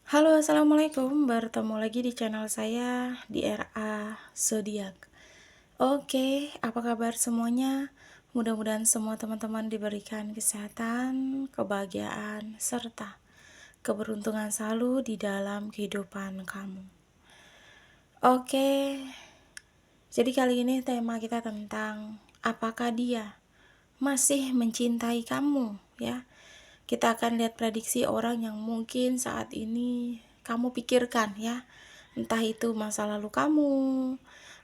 Halo, assalamualaikum. Bertemu lagi di channel saya di RA Zodiak. Oke, apa kabar semuanya? Mudah-mudahan semua teman-teman diberikan kesehatan, kebahagiaan, serta keberuntungan selalu di dalam kehidupan kamu. Oke, jadi kali ini tema kita tentang apakah dia masih mencintai kamu, ya. Kita akan lihat prediksi orang yang mungkin saat ini kamu pikirkan, ya. Entah itu masa lalu kamu,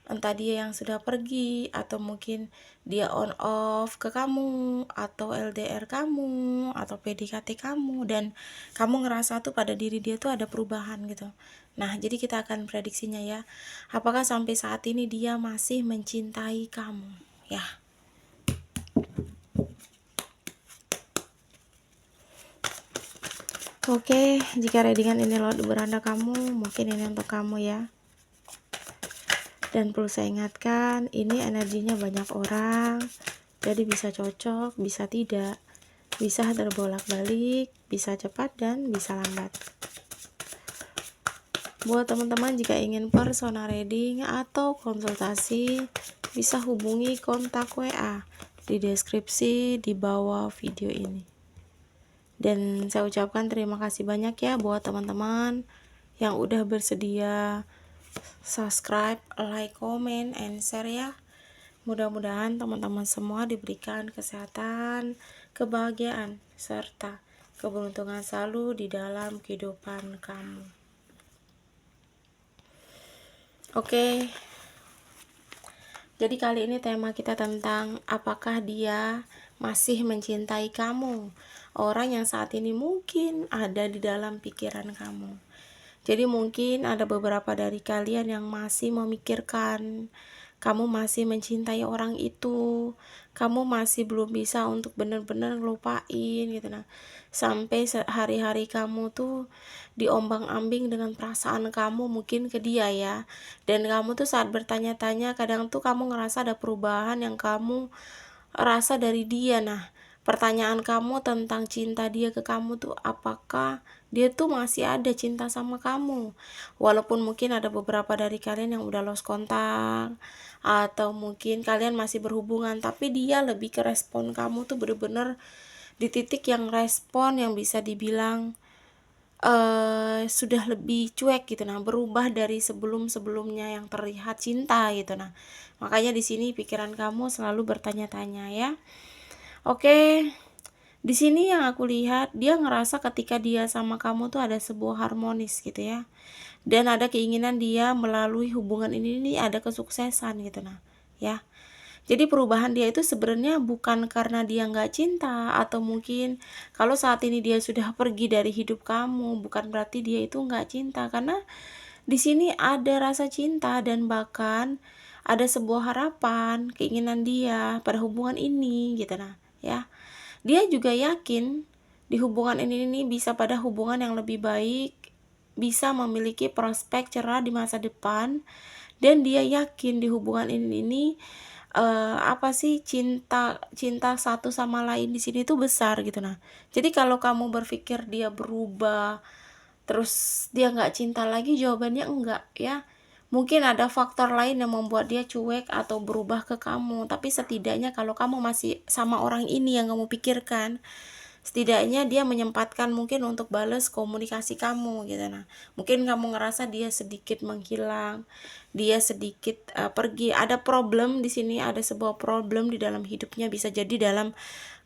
entah dia yang sudah pergi, atau mungkin dia on off ke kamu, atau LDR kamu, atau PDKT kamu, dan kamu ngerasa tuh pada diri dia tuh ada perubahan gitu. Nah, jadi kita akan prediksinya ya. Apakah sampai saat ini dia masih mencintai kamu? Ya. Oke, jika readingan ini load beranda kamu, mungkin ini untuk kamu ya. Dan perlu saya ingatkan, ini energinya banyak orang, jadi bisa cocok, bisa tidak, bisa terbolak-balik, bisa cepat dan bisa lambat. Buat teman-teman jika ingin personal reading atau konsultasi, bisa hubungi kontak WA di deskripsi di bawah video ini. Dan saya ucapkan terima kasih banyak ya buat teman-teman yang udah bersedia subscribe, like, comment, and share ya. Mudah-mudahan teman-teman semua diberikan kesehatan, kebahagiaan, serta keberuntungan selalu di dalam kehidupan kamu. Oke, jadi kali ini tema kita tentang apakah dia masih mencintai kamu. Orang yang saat ini mungkin ada di dalam pikiran kamu. Jadi mungkin ada beberapa dari kalian yang masih memikirkan, kamu masih mencintai orang itu, kamu masih belum bisa untuk benar-benar ngelupain gitu. Nah, sampai hari-hari kamu tuh diombang-ambing dengan perasaan kamu mungkin ke dia ya. Dan kamu tuh saat bertanya-tanya, kadang tuh kamu ngerasa ada perubahan yang kamu rasa dari dia. Nah, pertanyaan kamu tentang cinta dia ke kamu tuh apakah dia tuh masih ada cinta sama kamu. Walaupun mungkin ada beberapa dari kalian yang udah lost kontak, atau mungkin kalian masih berhubungan, tapi dia lebih ke respon kamu tuh bener-bener di titik yang respon yang bisa dibilang sudah lebih cuek gitu. Nah, berubah dari sebelum-sebelumnya yang terlihat cinta gitu. Nah, makanya di sini pikiran kamu selalu bertanya-tanya ya. Oke, di sini yang aku lihat dia ngerasa ketika dia sama kamu tuh ada sebuah harmonis gitu ya. Dan ada keinginan dia melalui hubungan ini ada kesuksesan gitu. Nah, ya. Jadi perubahan dia itu sebenarnya bukan karena dia nggak cinta, atau mungkin kalau saat ini dia sudah pergi dari hidup kamu, bukan berarti dia itu nggak cinta, karena di sini ada rasa cinta dan bahkan ada sebuah harapan, keinginan dia pada hubungan ini gitu. Nah, ya. Dia juga yakin di hubungan ini bisa pada hubungan yang lebih baik, bisa memiliki prospek cerah di masa depan, dan dia yakin di hubungan ini cinta satu sama lain di sini tuh besar gitu. Nah, jadi kalau kamu berpikir dia berubah, terus dia nggak cinta lagi, jawabannya enggak ya. Mungkin ada faktor lain yang membuat dia cuek atau berubah ke kamu, tapi setidaknya kalau kamu masih sama orang ini yang kamu pikirkan, setidaknya dia menyempatkan mungkin untuk balas komunikasi kamu gitu. Nah, mungkin kamu ngerasa dia sedikit menghilang, dia sedikit pergi. Ada problem di sini, ada sebuah problem di dalam hidupnya, bisa jadi dalam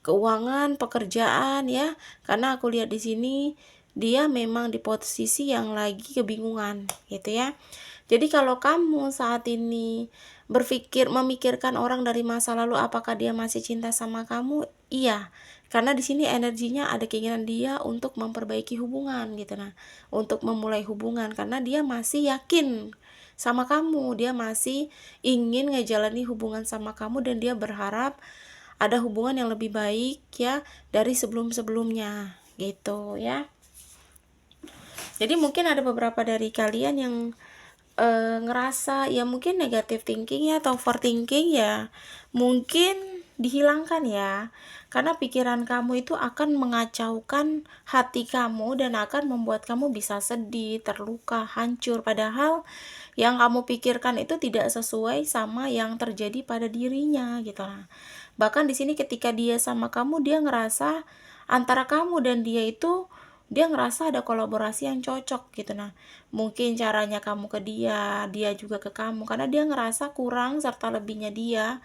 keuangan, pekerjaan ya. Karena aku lihat di sini dia memang di posisi yang lagi kebingungan gitu ya. Jadi kalau kamu saat ini memikirkan orang dari masa lalu, apakah dia masih cinta sama kamu? Iya, karena di sini energinya ada keinginan dia untuk memperbaiki hubungan gitu. Nah, untuk memulai hubungan karena dia masih yakin sama kamu, dia masih ingin ngejalani hubungan sama kamu, dan dia berharap ada hubungan yang lebih baik ya dari sebelum-sebelumnya gitu ya. Jadi mungkin ada beberapa dari kalian yang ngerasa ya mungkin negative thinking ya atau overthinking ya, mungkin dihilangkan ya. Karena pikiran kamu itu akan mengacaukan hati kamu dan akan membuat kamu bisa sedih, terluka, hancur. Padahal yang kamu pikirkan itu tidak sesuai sama yang terjadi pada dirinya gitu. Nah, bahkan di sini ketika dia sama kamu, dia ngerasa antara kamu dan dia itu dia ngerasa ada kolaborasi yang cocok gitu. Nah, mungkin caranya kamu ke dia, dia juga ke kamu, karena dia ngerasa kurang serta lebihnya dia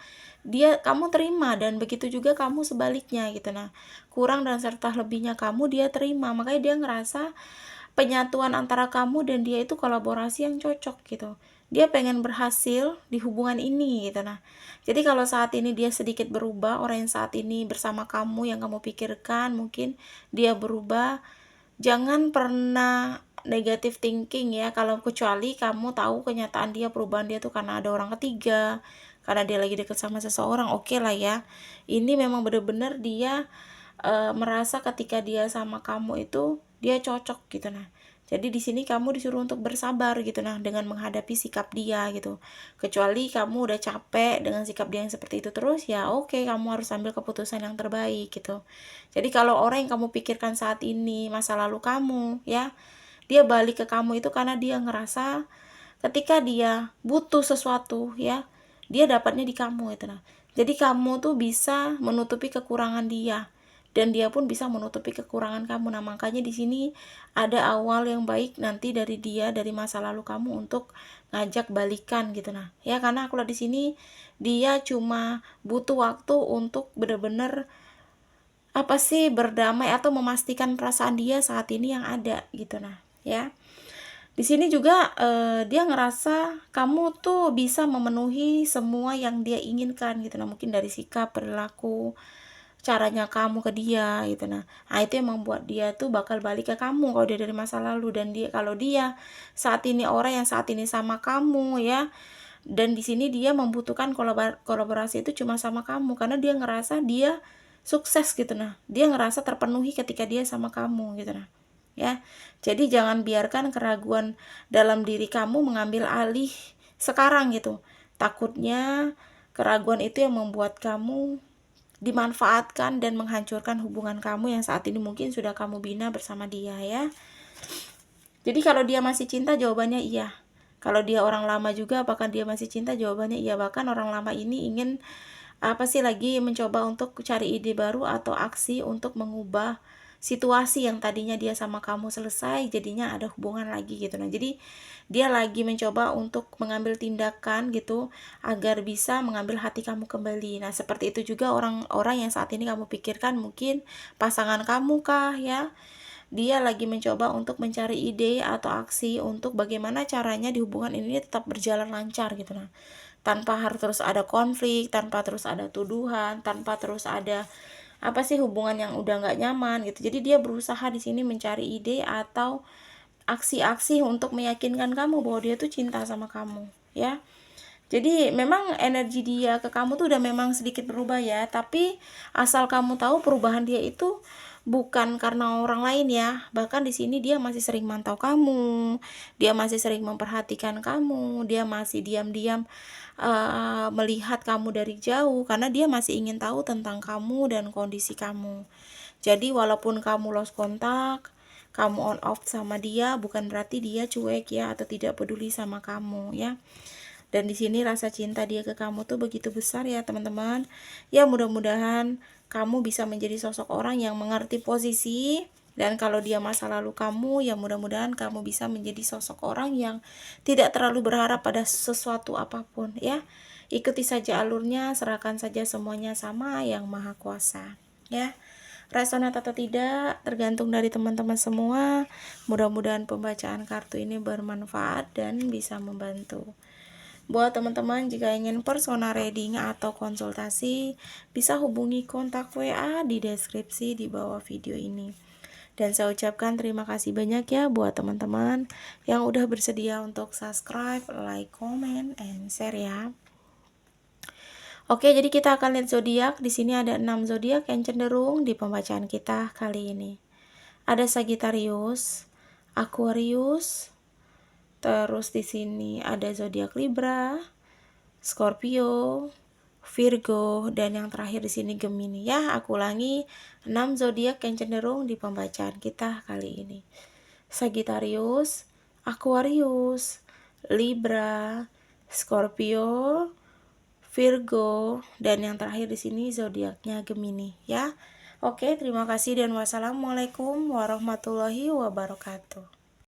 kamu terima, dan begitu juga kamu sebaliknya gitu. Nah, kurang dan serta lebihnya kamu dia terima, makanya dia ngerasa penyatuan antara kamu dan dia itu kolaborasi yang cocok gitu. Dia pengen berhasil di hubungan ini gitu. Nah, jadi kalau saat ini dia sedikit berubah, orang yang saat ini bersama kamu yang kamu pikirkan mungkin dia berubah, jangan pernah negative thinking ya, kalau kecuali kamu tahu kenyataan dia, perubahan dia tuh karena ada orang ketiga, karena dia lagi deket sama seseorang, oke lah ya. Ini memang bener-bener dia merasa ketika dia sama kamu itu dia cocok gitu. Nah, jadi di sini kamu disuruh untuk bersabar gitu, nah, dengan menghadapi sikap dia gitu. Kecuali kamu udah capek dengan sikap dia yang seperti itu terus, ya oke, kamu harus ambil keputusan yang terbaik gitu. Jadi kalau orang yang kamu pikirkan saat ini masa lalu kamu ya, dia balik ke kamu itu karena dia ngerasa ketika dia butuh sesuatu ya, dia dapatnya di kamu itu. Nah, jadi kamu tuh bisa menutupi kekurangan dia dan dia pun bisa menutupi kekurangan kamu. Nah, makanya di sini ada awal yang baik nanti dari dia, dari masa lalu kamu untuk ngajak balikan gitu. Nah, ya karena aku lihat di sini dia cuma butuh waktu untuk benar-benar apa sih berdamai atau memastikan perasaan dia saat ini yang ada gitu. Nah, ya. Di sini juga dia ngerasa kamu tuh bisa memenuhi semua yang dia inginkan gitu. Nah, mungkin dari sikap, perilaku, caranya kamu ke dia gitu. Nah, itu yang membuat dia tuh bakal balik ke kamu kalau dia dari masa lalu, dan dia kalau dia saat ini orang yang saat ini sama kamu ya. Dan di sini dia membutuhkan kolaborasi itu cuma sama kamu karena dia ngerasa dia sukses gitu. Nah, dia ngerasa terpenuhi ketika dia sama kamu gitu. Nah, ya. Jadi jangan biarkan keraguan dalam diri kamu mengambil alih sekarang gitu. Takutnya keraguan itu yang membuat kamu dimanfaatkan dan menghancurkan hubungan kamu yang saat ini mungkin sudah kamu bina bersama dia ya. Jadi kalau dia masih cinta, jawabannya iya. Kalau dia orang lama juga, apakah dia masih cinta? Jawabannya iya. Bahkan orang lama ini ingin apa sih lagi mencoba untuk cari ide baru atau aksi untuk mengubah situasi yang tadinya dia sama kamu selesai jadinya ada hubungan lagi gitu. Nah, jadi dia lagi mencoba untuk mengambil tindakan gitu agar bisa mengambil hati kamu kembali. Nah, seperti itu juga orang-orang yang saat ini kamu pikirkan, mungkin pasangan kamu kah ya, dia lagi mencoba untuk mencari ide atau aksi untuk bagaimana caranya di hubungan ini tetap berjalan lancar gitu. Nah, tanpa harus terus ada konflik, tanpa terus ada tuduhan, tanpa terus ada apa sih hubungan yang udah nggak nyaman gitu. Jadi dia berusaha di sini mencari ide atau aksi-aksi untuk meyakinkan kamu bahwa dia tuh cinta sama kamu ya. Jadi memang energi dia ke kamu tuh udah memang sedikit berubah ya, tapi asal kamu tahu perubahan dia itu bukan karena orang lain ya. Bahkan di sini dia masih sering mantau kamu, dia masih sering memperhatikan kamu, dia masih diam-diam melihat kamu dari jauh karena dia masih ingin tahu tentang kamu dan kondisi kamu. Jadi walaupun kamu lost kontak, kamu on off sama dia, bukan berarti dia cuek ya atau tidak peduli sama kamu ya. Dan di sini rasa cinta dia ke kamu tuh begitu besar ya teman-teman. Ya mudah-mudahan kamu bisa menjadi sosok orang yang mengerti posisi, dan kalau dia masa lalu kamu, ya mudah-mudahan kamu bisa menjadi sosok orang yang tidak terlalu berharap pada sesuatu apapun ya. Ikuti saja alurnya, serahkan saja semuanya sama Yang Maha Kuasa ya. Resonat atau tidak tergantung dari teman-teman semua. Mudah-mudahan pembacaan kartu ini bermanfaat dan bisa membantu. Buat teman-teman jika ingin personal reading atau konsultasi, bisa hubungi kontak WA di deskripsi di bawah video ini. Dan saya ucapkan terima kasih banyak ya buat teman-teman yang udah bersedia untuk subscribe, like, comment, and share ya. Oke, jadi kita akan lihat zodiak. Di sini ada 6 zodiak yang cenderung di pembacaan kita kali ini. Ada Sagittarius, Aquarius, terus di sini ada zodiak Libra, Scorpio, Virgo, dan yang terakhir di sini Gemini ya. Aku ulangi, 6 zodiak yang cenderung di pembacaan kita kali ini. Sagittarius, Aquarius, Libra, Scorpio, Virgo, dan yang terakhir di sini zodiaknya Gemini ya. Oke, terima kasih dan wassalamualaikum warahmatullahi wabarakatuh.